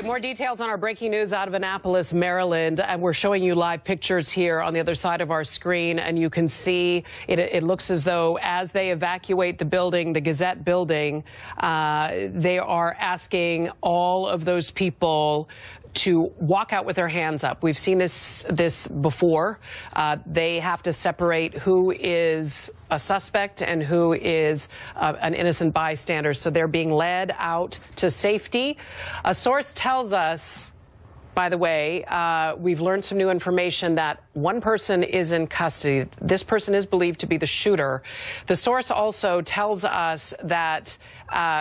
right, more details on our breaking news out of Annapolis, Maryland. And we're showing you live pictures here on the other side of our screen. And you can see it looks as though as they evacuate the building, the Gazette building, they are asking all of those people to walk out with their hands up. We've seen this before. They have to separate who is a suspect and who is an innocent bystander. So they're being led out to safety. A source tells us, by the way, we've learned some new information that one person is in custody. This person is believed to be the shooter. The source also tells us that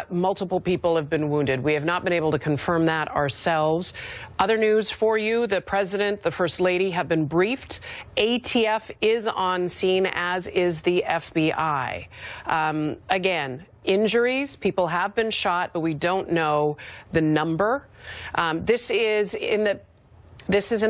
multiple people have been wounded. We have not been able to confirm that ourselves. Other news for you, the president, the first lady have been briefed. ATF is on scene, as is the FBI. Again, injuries, people have been shot, but we don't know the number. This is in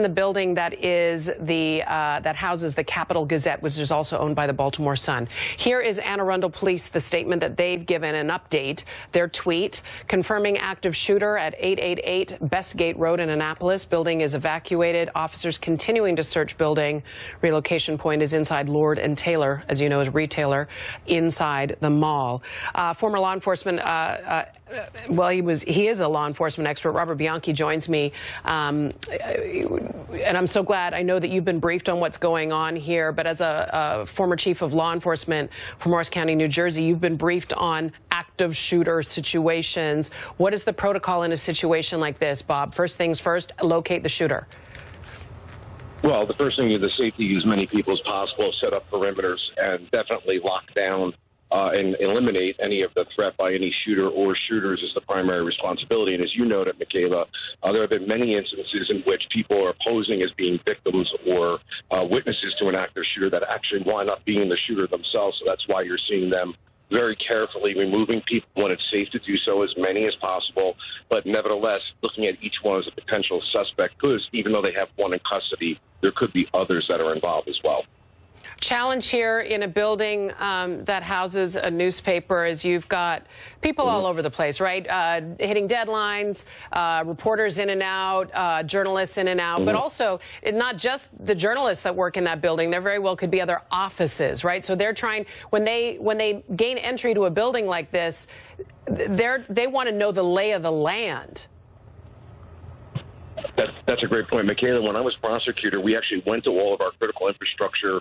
the building that is that houses the Capitol Gazette, which is also owned by the Baltimore Sun. Here is Anne Arundel Police, the statement that they've given, an update, their tweet confirming active shooter at 888 Bestgate Road in Annapolis. Building is evacuated. Officers continuing to search building. Relocation point is inside Lord and Taylor, as you know, is a retailer inside the mall. Former law enforcement, well, he is a law enforcement expert. Robert Bianchi joins me. And I'm so glad. I know that you've been briefed on what's going on here, but as a former chief of law enforcement for Morris County, New Jersey, you've been briefed on active shooter situations. What is the protocol in a situation like this, Bob? First things first, locate the shooter. Well, the first thing is the safety, as many people as possible, set up perimeters, and definitely lock down and eliminate any of the threat by any shooter or shooters is the primary responsibility. And as you noted, MichaeLA, there have been many instances in which people are posing as being victims or witnesses to an active shooter that actually wind up being the shooter themselves. So that's why you're seeing them very carefully removing people when it's safe to do so, as many as possible, but nevertheless looking at each one as a potential suspect, because even though they have one in custody, there could be others that are involved as well. Challenge here in a building that houses a newspaper is you've got people all over the place, right? Hitting deadlines, reporters in and out, journalists in and out, but also not just the journalists that work in that building. There very well could be other offices, right? So they're trying, when they gain entry to a building like this, they want to know the lay of the land. That's a great point, MichaeLA. When I was prosecutor, we actually went to all of our critical infrastructure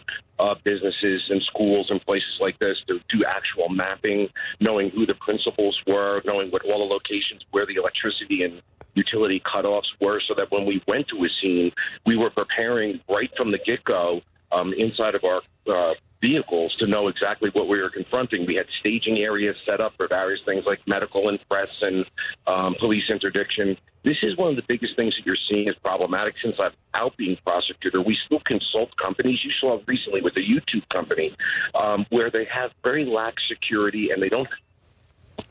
businesses and schools and places like this to do actual mapping, knowing who the principals were, knowing what all the locations, where the electricity and utility cutoffs were, so that when we went to a scene, we were preparing right from the get-go inside of our vehicles to know exactly what we were confronting. We had staging areas set up for various things like medical and press and police interdiction. This is one of the biggest things that you're seeing is problematic since I'm out being prosecutor. We still consult companies. You saw recently with a YouTube company where they have very lax security and they don't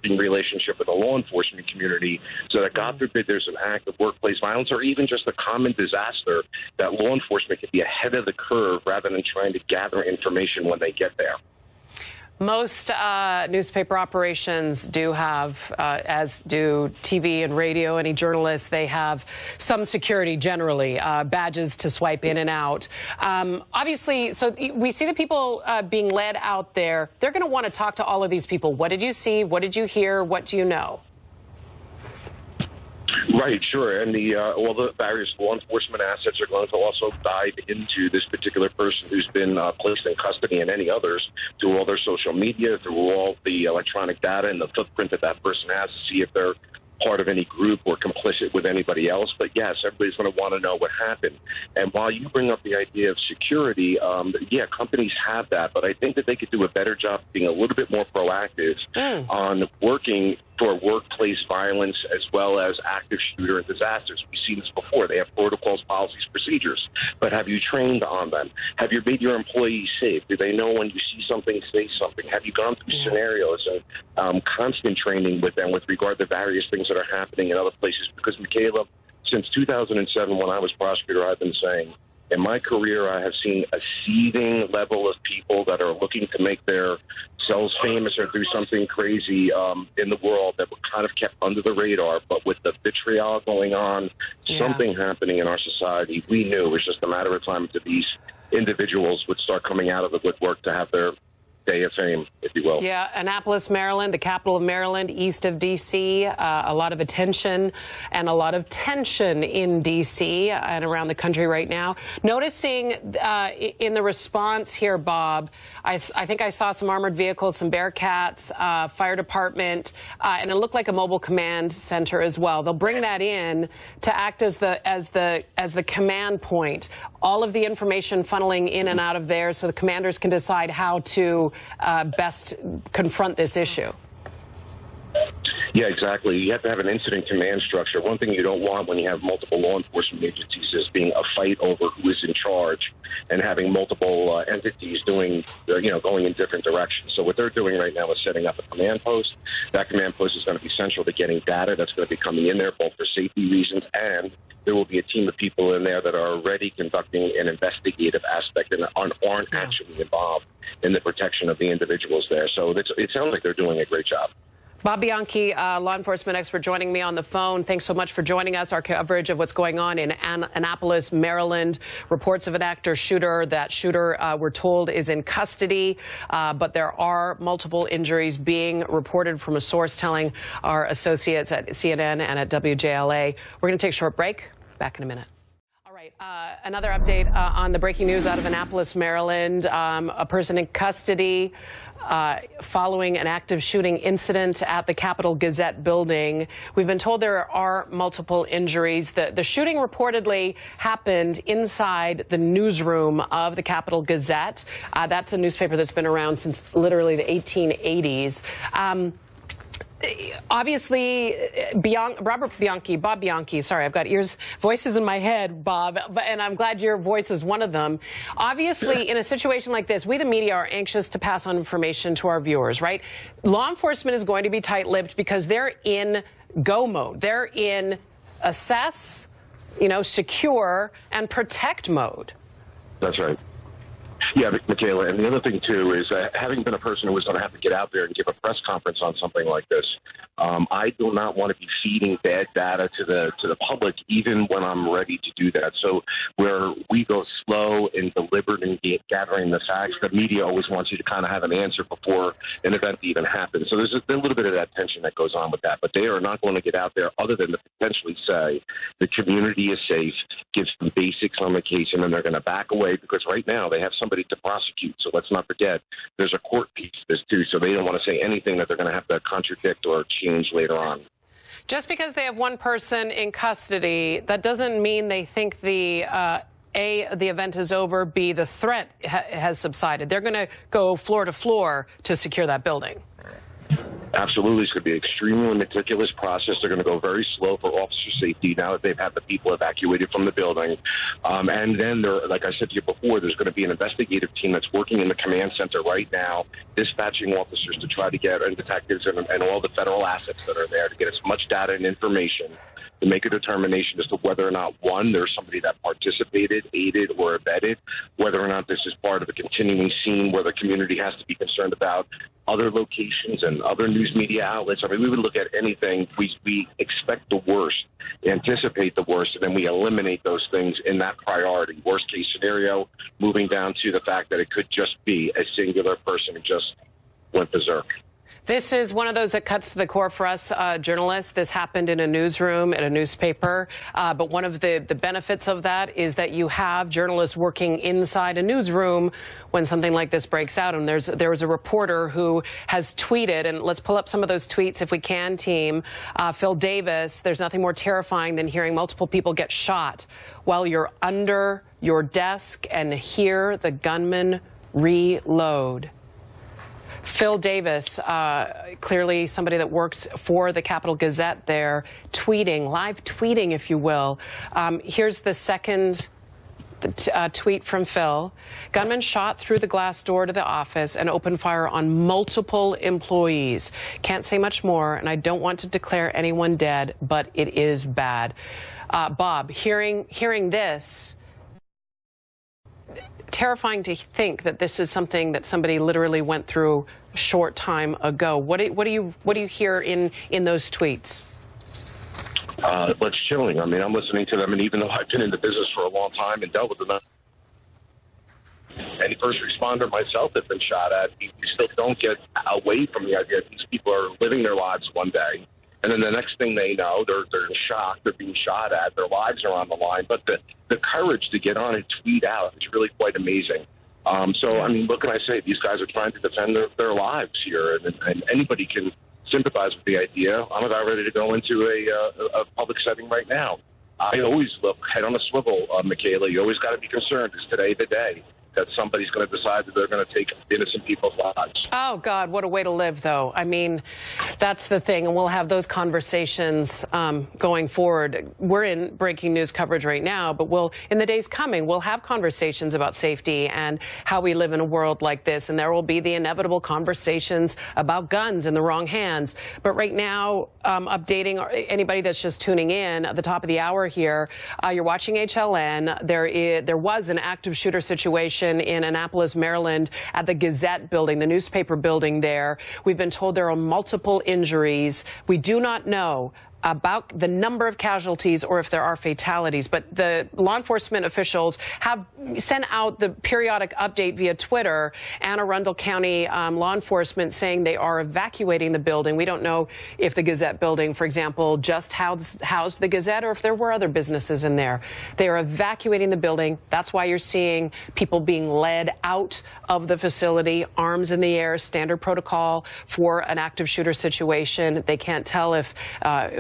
in relationship with the law enforcement community, so that God forbid there's an act of workplace violence or even just a common disaster, that law enforcement can be ahead of the curve rather than trying to gather information when they get there. Most newspaper operations do have, as do TV and radio, any journalists, they have some security generally, badges to swipe in and out. Obviously, so we see the people being led out there. They're going to want to talk to all of these people. What did you see? What did you hear? What do you know? Right, sure. And all the various law enforcement assets are going to also dive into this particular person who's been placed in custody and any others through all their social media, through all the electronic data and the footprint that that person has to see if they're part of any group or complicit with anybody else. But yes, everybody's going to want to know what happened. And while you bring up the idea of security, yeah, companies have that, but I think that they could do a better job being a little bit more proactive on working for workplace violence as well as active shooter and disasters. We've seen this before. They have protocols, policies, procedures, but have you trained on them? Have you made your employees safe? Do they know when you see something, say something? Have you gone through scenarios and constant training with them with regard to various things that are happening in other places? Because, MichaeLA, since 2007, when I was prosecutor, I've been saying In my career, I have seen a seething level of people that are looking to make themselves famous or do something crazy in the world that were kind of kept under the radar. But with the vitriol going on, something happening in our society, we knew it was just a matter of time that these individuals would start coming out of the woodwork to have their day of fame, if you will. Yeah, Annapolis, Maryland, the capital of Maryland, east of D.C., a lot of attention and a lot of tension in D.C. and around the country right now. Noticing in the response here, Bob, I think I saw some armored vehicles, some Bearcats, fire department, and it looked like a mobile command center as well. They'll bring that in to act as the command point. All of the information funneling in and out of there so the commanders can decide how to best confront this issue. Yeah, exactly. You have to have an incident command structure. One thing you don't want when you have multiple law enforcement agencies is being a fight over who is in charge and having multiple entities doing, going in different directions. So what they're doing right now is setting up a command post. That command post is going to be central to getting data that's going to be coming in there, both for safety reasons, and there will be a team of people in there that are already conducting an investigative aspect and aren't actually involved in the protection of the individuals there. So it sounds like they're doing a great job. Bob Bianchi, law enforcement expert, joining me on the phone. Thanks so much for joining us. Our coverage of what's going on in Annapolis, Maryland. Reports of an active shooter. That shooter, we're told, is in custody, but there are multiple injuries being reported from a source telling our associates at CNN and at WJLA. We're going to take a short break. Back in a minute. Another update on the breaking news out of Annapolis, Maryland. A person in custody following an active shooting incident at the Capitol Gazette building. We've been told there are multiple injuries. The shooting reportedly happened inside the newsroom of the Capitol Gazette. That's a newspaper that's been around since literally the 1880s. Obviously, Bob Bianchi, sorry, I've got voices in my head, Bob, and I'm glad your voice is one of them. Obviously, in a situation like this, we, the media, are anxious to pass on information to our viewers, right? Law enforcement is going to be tight-lipped because they're in go mode. They're in assess, secure, and protect mode. That's right. Yeah, MichaeLA, and the other thing, too, is having been a person who was going to have to get out there and give a press conference on something like this, I do not want to be feeding bad data to the public, even when I'm ready to do that. So where we go slow and deliberate in gathering the facts, the media always wants you to kind of have an answer before an event even happens. So there's a little bit of that tension that goes on with that. But they are not going to get out there other than to potentially say the community is safe, give some basics on the case, and then they're going to back away because right now they have somebody to prosecute. So let's not forget there's a court piece to this too. So they don't want to say anything that they're going to have to contradict or change later on. Just because they have one person in custody, that doesn't mean they think the event is over, B, the threat has subsided. They're going to go floor to floor to secure that building. Absolutely. It's going to be an extremely meticulous process. They're going to go very slow for officer safety now that they've had the people evacuated from the building. And then, like I said to you before, there's going to be an investigative team that's working in the command center right now, dispatching officers to try to get, and detectives and all the federal assets that are there to get as much data and information to make a determination as to whether or not, one, there's somebody that participated, aided, or abetted, whether or not this is part of a continuing scene where the community has to be concerned about other locations and other news media outlets. I mean, we would look at anything. We expect the worst, anticipate the worst, and then we eliminate those things in that priority. Worst case scenario, moving down to the fact that it could just be a singular person who just went berserk. This is one of those that cuts to the core for us journalists. This happened in a newsroom, at a newspaper. But one of the benefits of that is that you have journalists working inside a newsroom when something like this breaks out. And there was a reporter who has tweeted, and let's pull up some of those tweets if we can, team. Phil Davis, there's nothing more terrifying than hearing multiple people get shot while you're under your desk and hear the gunman reload. Phil Davis, clearly somebody that works for the Capitol Gazette there, tweeting, live tweeting, if you will. Here's the second tweet from Phil. Gunman shot through the glass door to the office and opened fire on multiple employees. Can't say much more, and I don't want to declare anyone dead, but it is bad. Bob, hearing this, terrifying to think that this is something that somebody literally went through a short time ago. What do you hear in those tweets? It's chilling. I mean, I'm listening to them, and even though I've been in the business for a long time and dealt with them, any first responder myself has been shot at, you still don't get away from the idea that these people are living their lives one day, and then the next thing they know, they're in shock, they're being shot at, their lives are on the line. But the courage to get on and tweet out is really quite amazing. So, I mean, what can I say? These guys are trying to defend their lives here, and anybody can sympathize with the idea. I'm about ready to go into a public setting right now. I always look head on a swivel, MichaeLA. You always got to be concerned. Is today the day that somebody's going to decide that they're going to take innocent people's lives? Oh, God, what a way to live, though. I mean, that's the thing, and we'll have those conversations going forward. We're in breaking news coverage right now, but in the days coming, we'll have conversations about safety and how we live in a world like this, and there will be the inevitable conversations about guns in the wrong hands. But right now, updating anybody that's just tuning in at the top of the hour here, you're watching HLN. There was an active shooter situation in Annapolis, Maryland, at the Gazette building, the newspaper building there. We've been told there are multiple injuries. We do not know about the number of casualties or if there are fatalities, but the law enforcement officials have sent out the periodic update via Twitter. Anne Arundel County law enforcement saying they are evacuating the building. We don't know if the Gazette building, for example, just housed the Gazette or if there were other businesses in there. They are evacuating the building. That's why you're seeing people being led out of the facility, arms in the air, standard protocol for an active shooter situation. They can't tell if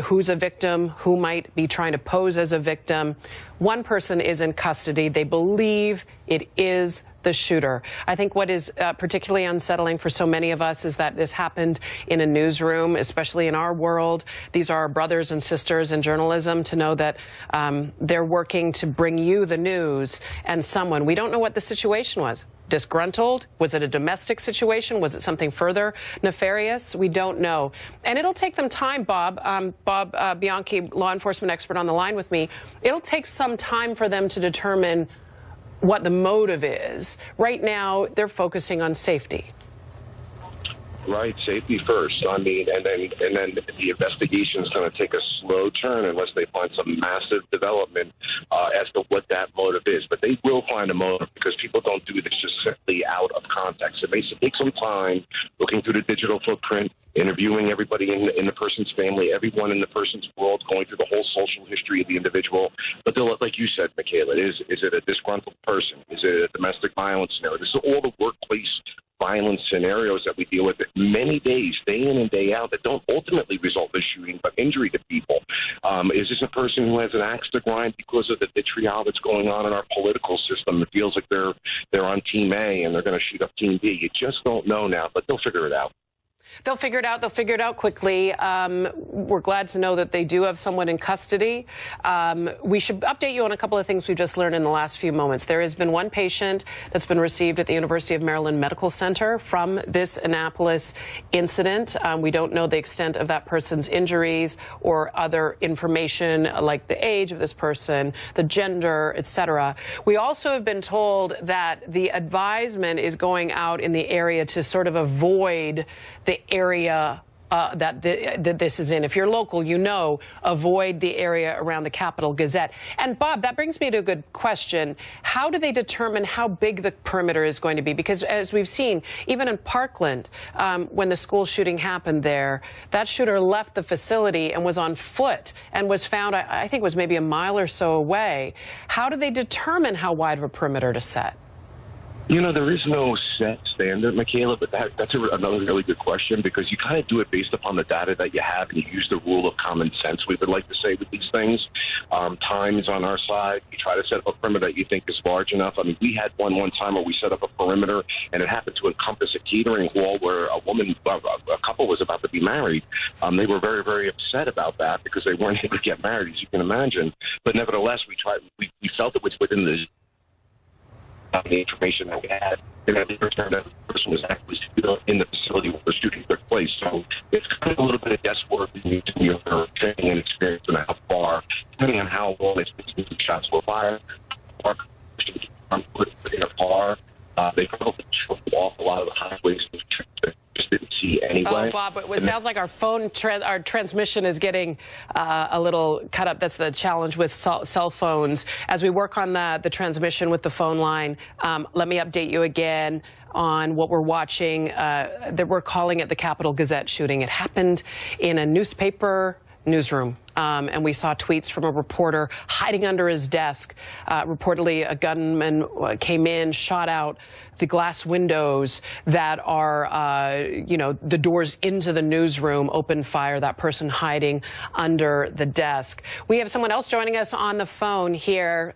who's a victim, who might be trying to pose as a victim. One person is in custody. They believe it is the shooter. I think what is particularly unsettling for so many of us is that this happened in a newsroom, especially in our world. These are our brothers and sisters in journalism, to know that they're working to bring you the news, and we don't know what the situation was. Disgruntled? Was it a domestic situation? Was it something further nefarious? We don't know. And it'll take them time, Bob. Bob Bianchi, law enforcement expert on the line with me. It'll take some time for them to determine what the motive is. Right now, they're focusing on safety. Right, safety first. I mean, and then the investigation is going to take a slow turn unless they find some massive development as to what that motive is. But they will find a motive, because people don't do this just simply out of context. It may take some time looking through the digital footprint, interviewing everybody in the person's family, everyone in the person's world, going through the whole social history of the individual. But they'll, like you said, MichaeLA, is it a disgruntled person? Is it a domestic violence scenario? This is all the workplace violence scenarios that we deal with many days, day in and day out, that don't ultimately result in shooting, but injury to people. Is this a person who has an axe to grind because of the vitriol that's going on in our political system? It feels like they're on Team A and they're going to shoot up Team B. You just don't know now, but they'll figure it out. They'll figure it out. They'll figure it out quickly. We're glad to know that they do have someone in custody. We should update you on a couple of things we've just learned in the last few moments. There has been one patient that's been received at the University of Maryland Medical Center from this Annapolis incident. We don't know the extent of that person's injuries or other information like the age of this person, the gender, etc. We also have been told that the advisement is going out in the area to sort of avoid the area that this is in. If you're local, you know, avoid the area around the Capitol Gazette. And Bob, that brings me to a good question. How do they determine how big the perimeter is going to be? Because as we've seen, even in Parkland, when the school shooting happened there, that shooter left the facility and was on foot and was found, I think it was maybe a mile or so away. How do they determine how wide of a perimeter to set? You know, there is no set standard, MichaeLA, but that's another really good question, because you kind of do it based upon the data that you have, and you use the rule of common sense, we would like to say, with these things. Time is on our side. You try to set up a perimeter that you think is large enough. I mean, we had one time where we set up a perimeter, and it happened to encompass a catering hall where a couple was about to be married. They were very, very upset about that because they weren't able to get married, as you can imagine. But nevertheless, we felt it was within the information that we had, and it turned out the person was actually still in the facility where the shooting took place. So it's kind of a little bit of guesswork in your training and experience and how far, depending on how long the shots were fired, or put in a car It sounds like our phone, our transmission is getting a little cut up. That's the challenge with cell phones. As we work on the transmission with the phone line, let me update you again on what we're watching. That we're calling it the Capitol Gazette shooting. It happened in a newspaper newsroom. And we saw tweets from a reporter hiding under his desk. Reportedly, a gunman came in, shot out the glass windows that are, the doors into the newsroom, opened fire, that person hiding under the desk. We have someone else joining us on the phone here.